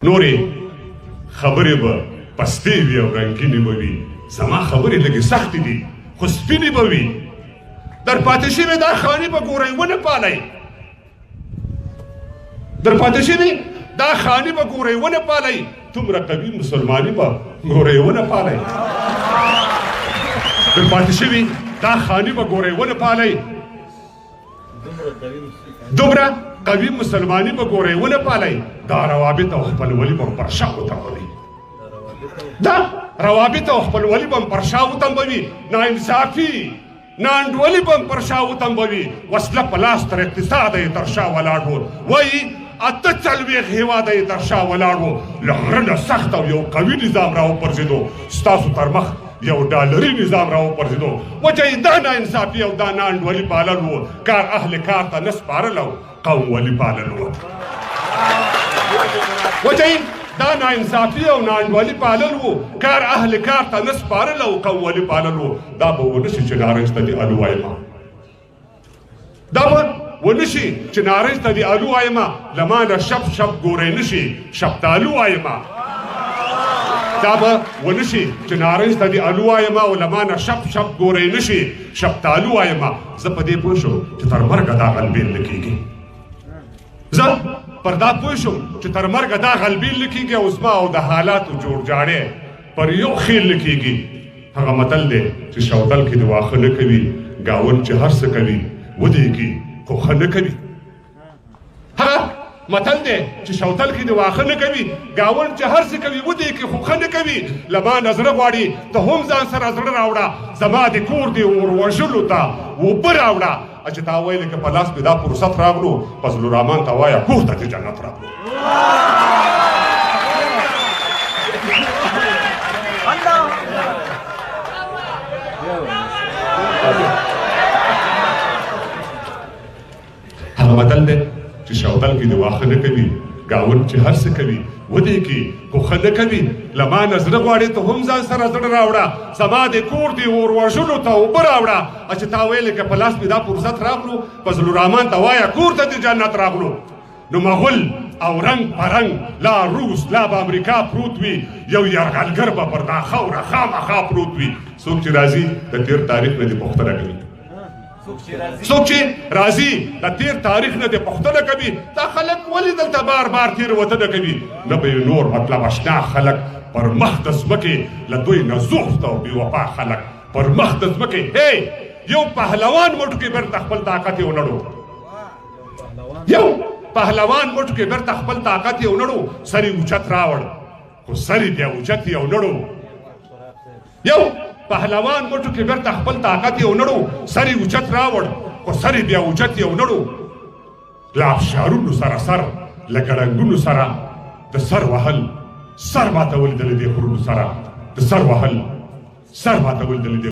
نورې خبرې به پستې وي او رنګینې به وي زما خبرې لږې سختې دي خو سپینې به وي در پاتې شوې دا خاني به ګورئ ونه پالئ در پاتې شوې دا خاني به ګورئ ونه پالئ دومره قوي مسلماني به ګورئ ونه پالئ در پاتې شوې دا خاني به ګورئ ونه پالئ دومره قوي مسلماني به ګورئ ونه پالئ دا روابط او خپلولي به پر شا وتمبوي دا روابط او خپلولي به پر شا وتمبوي ناانصافي ناانډولي به پر شا وتمبوي وسله په لاس تر اقتصاد یې تر شا ولاړ وو وایي اته څلوېښت هېواد یې تر شا ولاړ وو له غره نه سخت او یو قوي نظام راوپرځېدو ستاسو تر مخ یو ډالري نظام راوپرځېدو وجه یې دا ناانصافي او دا ناانډولي پالل وو کار اهل کار ته نه سپارل او قوم ولي پالل وو وجه یې دا ناانصافي او ناانډولي پالل وو کار اهل کار ته نه سپارل او قوم ولي پالل وو دا به ونه شي چې نارنج ته دې الو وایم دا به ونه شي چې نارنج ته دې الو وایم له ما نه شپ شپ ګوری نه شي شفتالو وایم دا به ونه شي چې نارنج ته دې الو وایم او له ما نه شپ شپ ګوری نه شي شفتالو وایم زه په دې پوه شوم چې تر مرګه دا غلبېل نه کېږي زه پر دا پوه شوم چې تر مرګه دا غلبېل نه کېږي او زما او د حالاتو جوړ جاړی پر یو خیل نه کېږي هغه متل دی چې شوتل کې د واښه نه کوي ګاون چې هر څه کوي ودېږي خو ښه نه کوي هغه متل دی چې شوتل کې د واښه نه کوي ګاون چې هر څه کوي ودېږي خو ښه نه کوي له ما نه زړه غواړي ته هم ځان سره زړه راوړه زما د کور د اور وژلو ته اوبه راوړه چې تا ویلې که په لاس مې دا فرصت راغلو فضل الرحمن ته وایه کور ته دې جنت راغلو هغه متل دی چې شوتل کې د واښه نه کوي ګاون چې هر څه کوي ودېږي خو ښه نه کوي له ما نه زړه غواړې ته هم ځان سره زړه راوړه زما د کور د اور وژلو ته اوبه راوړه چې تا ویلې که په لاس مې دا فرصت راغلو فضل الرحمن ته وایه کور ته د جنت راغلو نو مغول او رنګ په رنګ لا روس لا به امریکا پروت وي یو یرغلګر به پر دا خاوره خامخا پروت وي څوک چې راځي د تېر تاریخ نه دې پوښتنه کوي څوک چې راځي د تېر تاریخ نه دې پوښتنه کوي دا خلک ولې دلته بار بار تېروتنه کوي نه به یې نور مطلب اشنا خلک پر مخ د ځمکې له دوی نه زوفته او بې وفا خلک پر مخ د ځمکې هی یو پهلوان مټو کې بیرته خپل طاقت یې ونړو یو پهلوان مټو کې بیرته خپل طاقت یې ونړو سر یې اوچت راوړ خو سر یې بیا اوچت یې ونړو یو پهلوان مټو کې بیرته خپل طاقت یې ونړو سر یې اوچت راوړ خو سر یې بیا اوچت یې ونړو له افشارونو سره سر له ګړنګونو سره د سر وهل سر ماتول د دې غرونو سره د سر وهل سر ماتول د دې